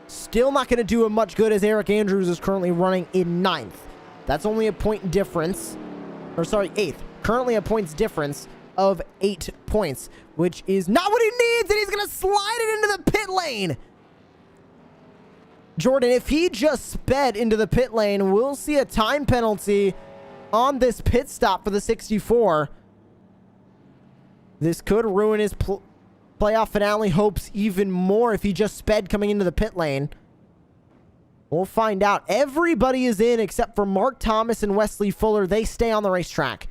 Still not going to do him much good as Eric Andrews is currently running in 9th. That's only a point difference. Or sorry, 8th. Currently a points difference of 8 points, which is not what he needs, and he's going to slide it into the pit lane. Jordan, if he just sped into the pit lane, we'll see a time penalty on this pit stop for the 64. This could ruin his playoff finale hopes even more if he just sped coming into the pit lane. We'll find out. Everybody is in except for Mark Thomas and Wesley Fuller. They stay on the racetrack.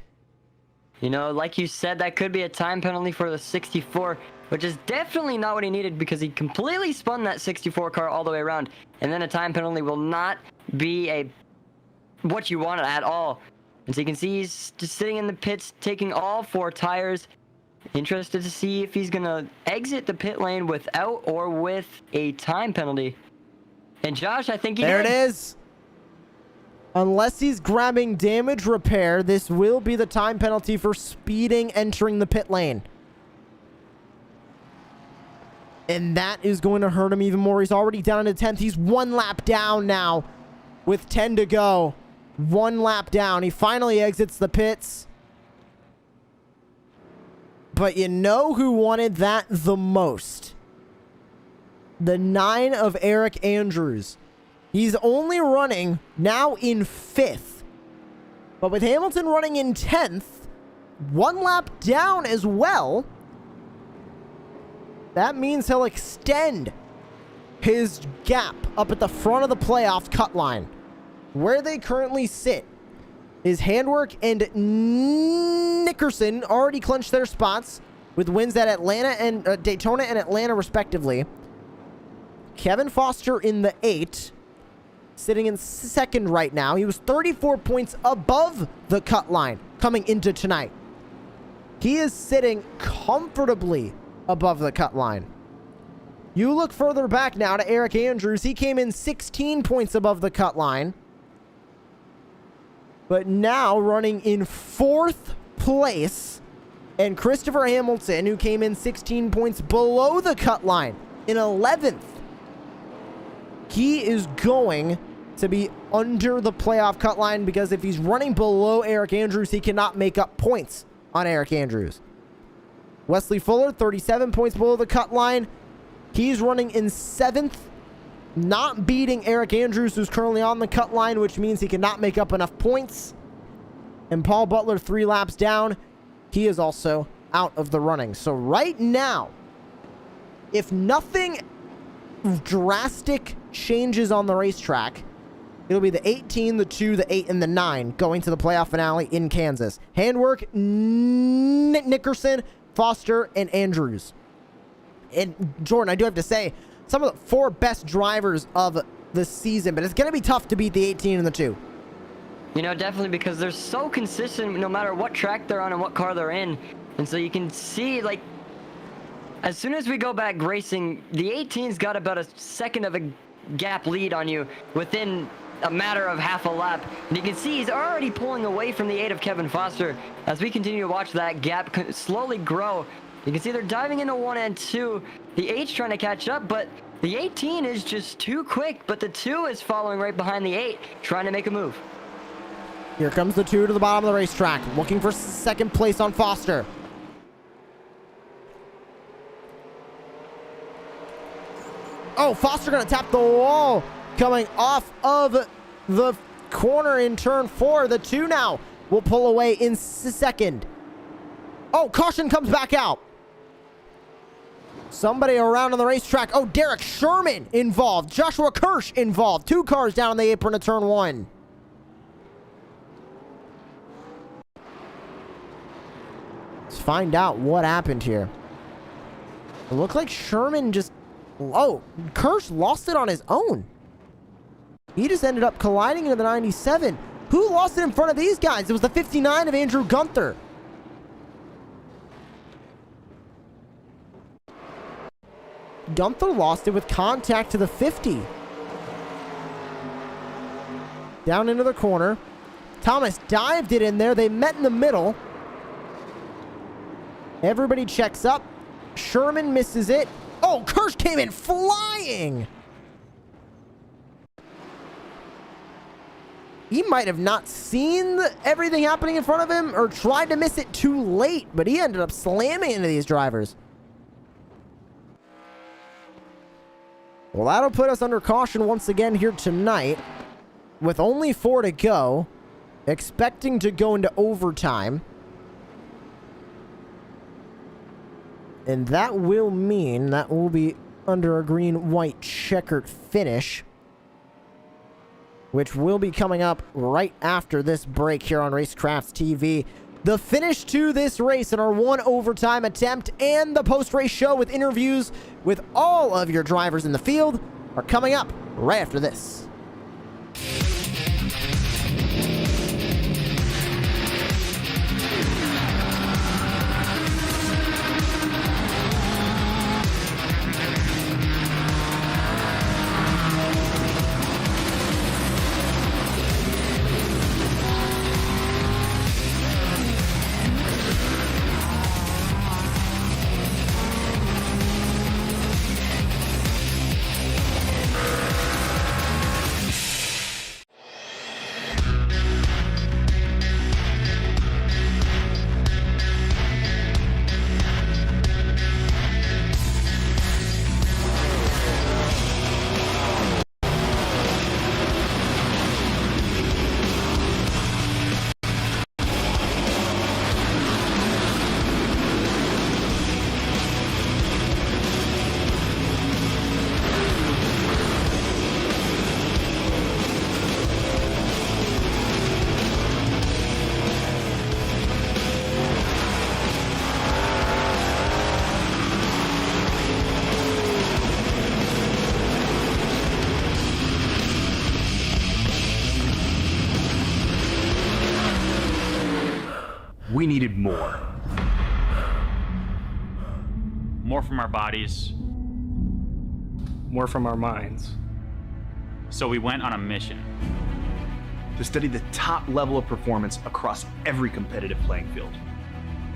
You know, like you said, that could be a time penalty for the 64, which is definitely not what he needed because he completely spun that 64 car all the way around. And then a time penalty will not be what you wanted at all. And so you can see he's just sitting in the pits, taking all 4 tires. Interested to see if he's going to exit the pit lane without or with a time penalty. And Josh, I think he There did. it is. Unless he's grabbing damage repair, this will be the time penalty for speeding entering the pit lane. And that is going to hurt him even more. He's already down into 10th. He's 1 lap down now with 10 to go. 1 lap down. He finally exits the pits. But you know who wanted that the most? The 9 of Eric Andrews. He's only running now in 5th. But with Hamilton running in 10th, 1 lap down as well, that means he'll extend his gap up at the front of the playoff cut line. Where they currently sit is Handwork and Nickerson already clinched their spots with wins at Atlanta and Daytona and Atlanta respectively. Kevin Foster in the 8, sitting in 2nd right now. He was 34 points above the cut line coming into tonight. He is sitting comfortably above the cut line. You look further back now to Eric Andrews. He came in 16 points above the cut line. But now running in 4th place. And Christopher Hamilton, who came in 16 points below the cut line, in 11th. He is going to be under the playoff cut line because if he's running below Eric Andrews, he cannot make up points on Eric Andrews. Wesley Fuller, 37 points below the cut line. He's running in 7th, not beating Eric Andrews, who's currently on the cut line, which means he cannot make up enough points. And Paul Butler, 3 laps down. He is also out of the running. So right now, if nothing drastic changes on the racetrack, it'll be the 18, the 2, the 8, and the 9 going to the playoff finale in Kansas. Handwork, Nickerson, Foster, and Andrews. And Jordan, I do have to say, some of the 4 best drivers of the season, but it's going to be tough to beat the 18 and the 2. You know, definitely because they're so consistent no matter what track they're on and what car they're in. And so you can see, like, as soon as we go back racing, the 18's got about a 2nd of a gap lead on you within a matter of half a lap. And you can see he's already pulling away from the 8 of Kevin Foster. As we continue to watch that gap slowly grow, you can see they're diving into 1 and 2. The 8's trying to catch up, but the 18 is just too quick. But the 2 is following right behind the 8, trying to make a move. Here comes the 2 to the bottom of the racetrack, looking for 2nd place on Foster. Oh, Foster going to tap the wall coming off of the corner in turn 4. The 2 now will pull away in 2nd. Oh, caution comes back out. Somebody around on the racetrack. Oh, Derek Sherman involved. Joshua Kirsch involved. 2 cars down on the apron of turn 1. Let's find out what happened here. It looked like Sherman just... Oh, Kirsch lost it on his own. He just ended up colliding into the 97. Who lost it in front of these guys? It was the 59 of Andrew Gunther. Gunther lost it with contact to the 50. Down into the corner. Thomas dived it in there. They met in the middle. Everybody checks up. Sherman misses it. Oh, Kirsch came in flying. He might have not seen everything happening in front of him or tried to miss it too late, but he ended up slamming into these drivers. Well, that'll put us under caution once again here tonight. With only 4 to go, expecting to go into overtime. And that will mean that we'll be under a green-white checkered finish, which will be coming up right after this break here on Racecraft TV. The finish to this race in our 1 overtime attempt and the post-race show with interviews with all of your drivers in the field are coming up right after this. We needed more. More from our bodies. More from our minds. So we went on a mission. To study the top level of performance across every competitive playing field.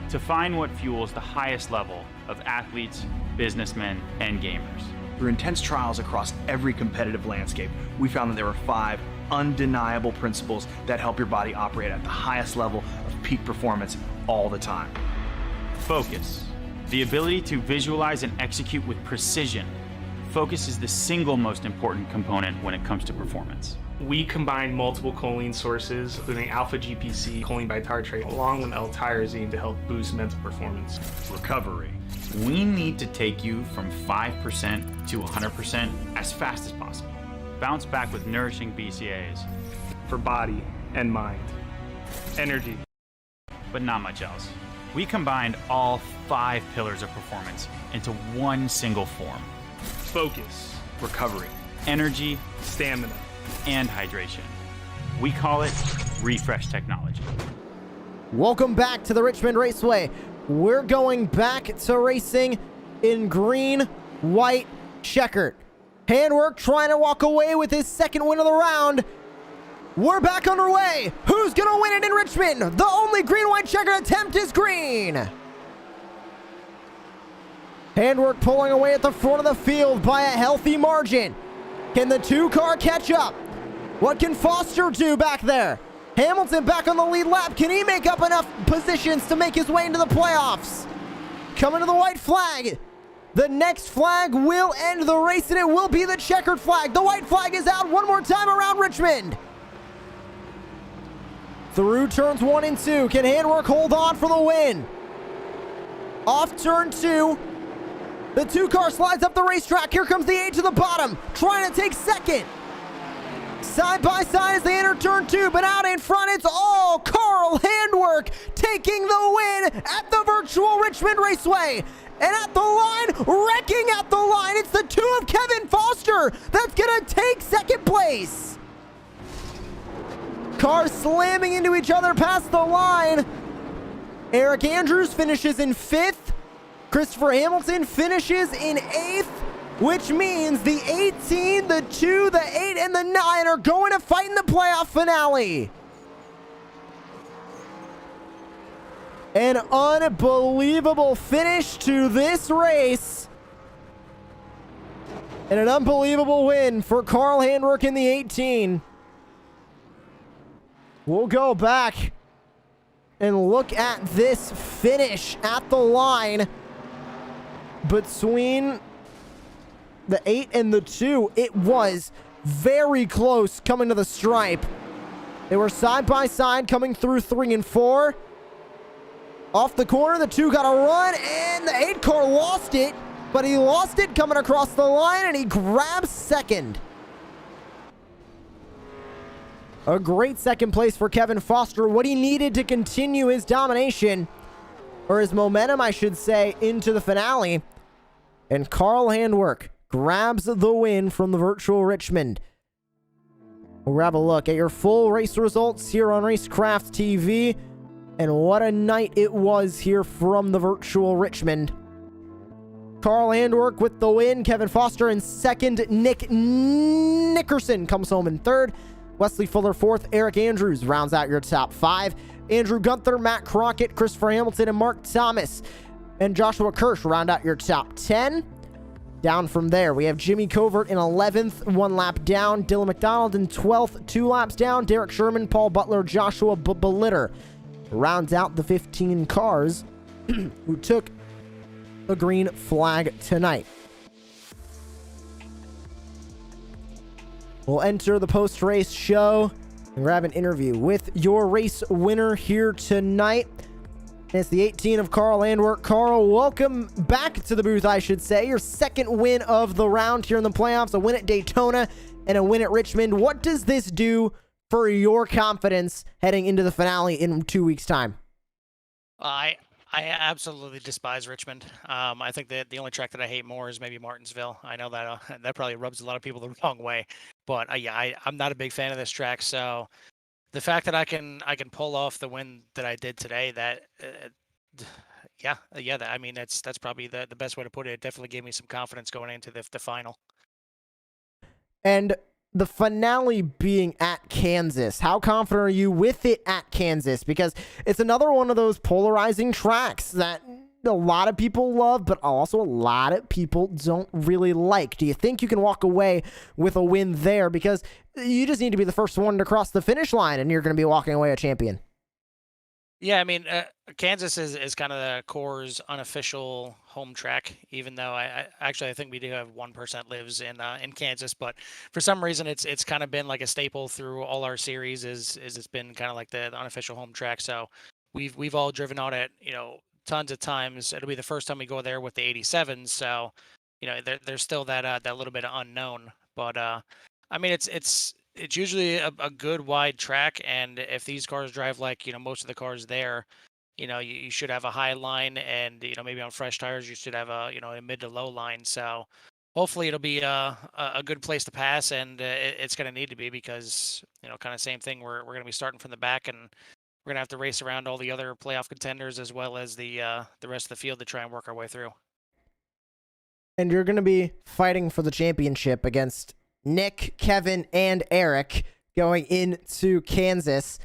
To find what fuels the highest level of athletes, businessmen, and gamers. Through intense trials across every competitive landscape, we found that there were 5 undeniable principles that help your body operate at the highest level of peak performance all the time. Focus. The ability to visualize and execute with precision. Focus is the single most important component when it comes to performance. We combined multiple choline sources, including alpha GPC, choline bitartrate, along with L-tyrosine to help boost mental performance. Recovery. We need to take you from 5% to 100% as fast as possible. Bounce back with nourishing BCAAs. For body and mind. Energy. But not much else. We combined all 5 pillars of performance into one single form. Focus. Recovery. Energy, Stamina. and hydration. We call it Refresh Technology. Welcome back to the Richmond Raceway. We're going back to racing in green, white, checkered. Handwork trying to walk away with his 2nd win of the round. We're back underway. Who's going to win it in Richmond? The only green-white checkered attempt is green. Handwork pulling away at the front of the field by a healthy margin. Can the 2-car catch up? What can Foster do back there? Hamilton back on the lead lap. Can he make up enough positions to make his way into the playoffs? Coming to the white flag. The next flag will end the race, and it will be the checkered flag. The white flag is out one more time around Richmond. Through turns 1 and 2. Can Handwork hold on for the win? Off turn 2. The 2-car slides up the racetrack. Here comes the 8 to the bottom, trying to take second. Side by side as they enter turn 2, but out in front, it's all Carl Handwerk taking the win at the virtual Richmond Raceway. And at the line, wrecking at the line, it's the 2 of Kevin Foster that's gonna take second place. Cars slamming into each other past the line. Eric Andrews finishes in 5th. Christopher Hamilton finishes in 8th, which means the 18, the 2, the 8, and the 9 are going to fight in the playoff finale. An unbelievable finish to this race. And an unbelievable win for Carl Handwerk in the 18. We'll go back and look at this finish at the line between the 8 and the 2. It was very close coming to the stripe. They were side by side coming through 3 and 4. Off the corner, the 2 got a run, and the 8 car lost it, but he lost it coming across the line, and he grabs second. A great second place for Kevin Foster, what he needed to continue his domination, or his momentum, I should say, into the finale. And Carl Handwerk grabs the win from the virtual Richmond. We'll grab a look at your full race results here on Racecraft TV. And what a night it was here from the virtual Richmond. Carl Handwerk with the win. Kevin Foster in second. Nick Nickerson comes home in third. Wesley Fuller fourth. Eric Andrews rounds out your top 5. Andrew Gunther, Matt Crockett, Christopher Hamilton, and Mark Thomas and Joshua Kirsch round out your top 10. Down from there, we have Jimmy Covert in 11th, 1 lap down. Dylan McDonald in 12th, 2 laps down. Derek Sherman, Paul Butler, Joshua Bellitter rounds out the 15 cars who took a green flag tonight. We'll enter the post-race show and grab an interview with your race winner here tonight. And it's the 18 of Carl Handwerk. Carl, welcome back to the booth, I should say. Your second win of the round here in the playoffs, a win at Daytona and a win at Richmond. What does this do for your confidence heading into the finale in 2 weeks' time? I absolutely despise Richmond. I think that the only track that I hate more is maybe Martinsville. I know that that probably rubs a lot of people the wrong way, but I'm not a big fan of this track. So the fact that I can pull off the win that I did today, I mean that's probably the best way to put it. It definitely gave me some confidence going into the final. And the finale being at Kansas, how confident are you with it at Kansas? Because it's another one of those polarizing tracks that a lot of people love, but also a lot of people don't really like. Do you think you can walk away with a win there? Because you just need to be the first one to cross the finish line, and you're going to be walking away a champion. Yeah, I mean, Kansas is kind of the Core's unofficial home track, even though I think we do have 1% lives in Kansas, but for some reason it's kind of been like a staple through all our series is it's been kind of like the unofficial home track. So we've all driven on it, tons of times. It'll be the first time we go there with the 87s, so there's still that little bit of unknown, but I mean it's usually a good wide track, and if these cars drive like most of the cars there, you should have a high line, and maybe on fresh tires you should have a a mid to low line. So hopefully it'll be a good place to pass, and it's going to need to be because kind of same thing. We're going to be starting from the back, and we're going to have to race around all the other playoff contenders as well as the rest of the field to try and work our way through. And you're going to be fighting for the championship against Nick, Kevin, and Eric going into Kansas.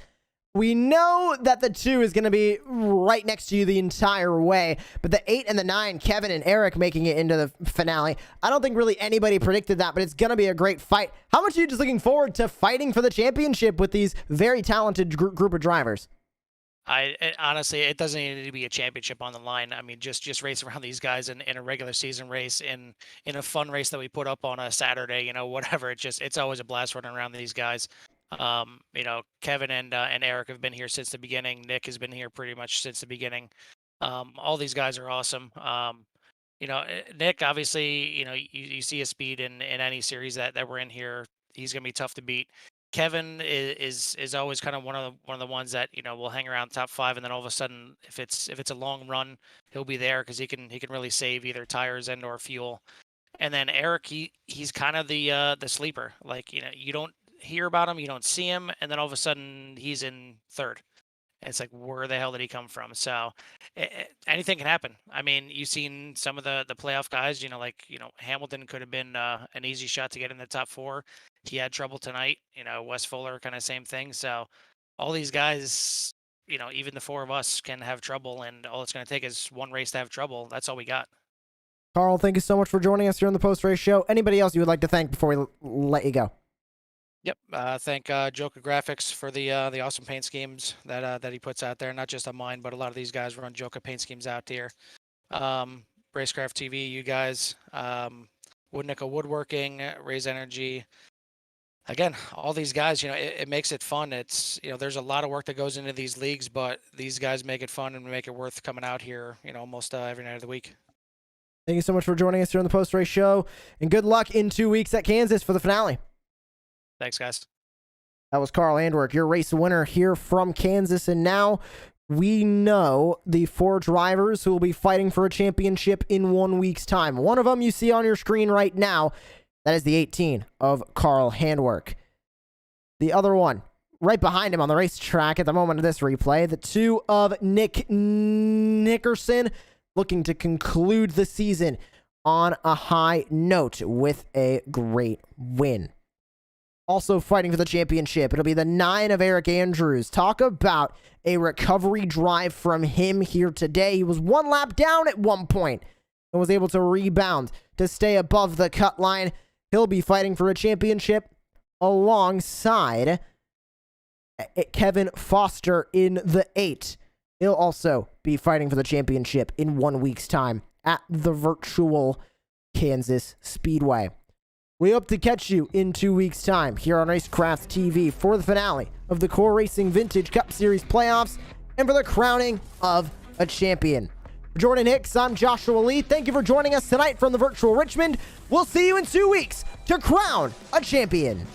We know that the 2 is going to be right next to you the entire way, but the 8 and the 9, Kevin and Eric making it into the finale, I don't think really anybody predicted that, but it's going to be a great fight. How much are you just looking forward to fighting for the championship with these very talented group of drivers? Honestly, it doesn't need to be a championship on the line. I mean, just race around these guys in a regular season race, in a fun race that we put up on a Saturday, whatever. It's always a blast running around these guys. Kevin and Eric have been here since the beginning. Nick has been here pretty much since the beginning. All these guys are awesome. Nick, obviously, you see his speed in any series that we're in here. He's gonna be tough to beat. Kevin is always kind of one of the ones that will hang around top 5, and then all of a sudden, if it's a long run, he'll be there because he can really save either tires and or fuel. And then Eric, he's kind of the sleeper. Like you don't hear about him, you don't see him, and then all of a sudden he's in third. It's like, where the hell did he come from? So anything can happen. I mean, you've seen some of the playoff guys, Hamilton could have been an easy shot to get in the top 4. He had trouble tonight. Wes Fuller, kind of same thing. So all these guys, even the 4 of us can have trouble, and all it's going to take is one race to have trouble. That's all we got. Carl, thank you so much for joining us here on the post-race show. Anybody else you would like to thank before we let you go? Yep. Thank Joker Graphics for the awesome paint schemes that he puts out there. Not just on mine, but a lot of these guys run Joker paint schemes out here. Racecraft TV, you guys. Wood Nickel Woodworking, Raise Energy. Again, all these guys, it makes it fun. It's, there's a lot of work that goes into these leagues, but these guys make it fun and make it worth coming out here, almost every night of the week. Thank you so much for joining us here on the post-race show, and good luck in 2 weeks at Kansas for the finale. Thanks, guys. That was Carl Andwerk, your race winner here from Kansas. And now we know the 4 drivers who will be fighting for a championship in 1 week's time. One of them you see on your screen right now. That is the 18 of Carl Handwerk. The other one, right behind him on the racetrack at the moment of this replay, the 2 of Nick Nickerson, looking to conclude the season on a high note with a great win. Also fighting for the championship, it'll be the 9 of Eric Andrews. Talk about a recovery drive from him here today. He was 1 lap down at one point and was able to rebound to stay above the cut line. He'll be fighting for a championship alongside Kevin Foster in the 8. He'll also be fighting for the championship in 1 week's time at the virtual Kansas Speedway. We hope to catch you in 2 weeks' time here on Racecraft TV for the finale of the Core Racing Vintage Cup Series playoffs and for the crowning of a champion. For Jordan Hicks, I'm Joshua Lee. Thank you for joining us tonight from the virtual Richmond. We'll see you in 2 weeks to crown a champion.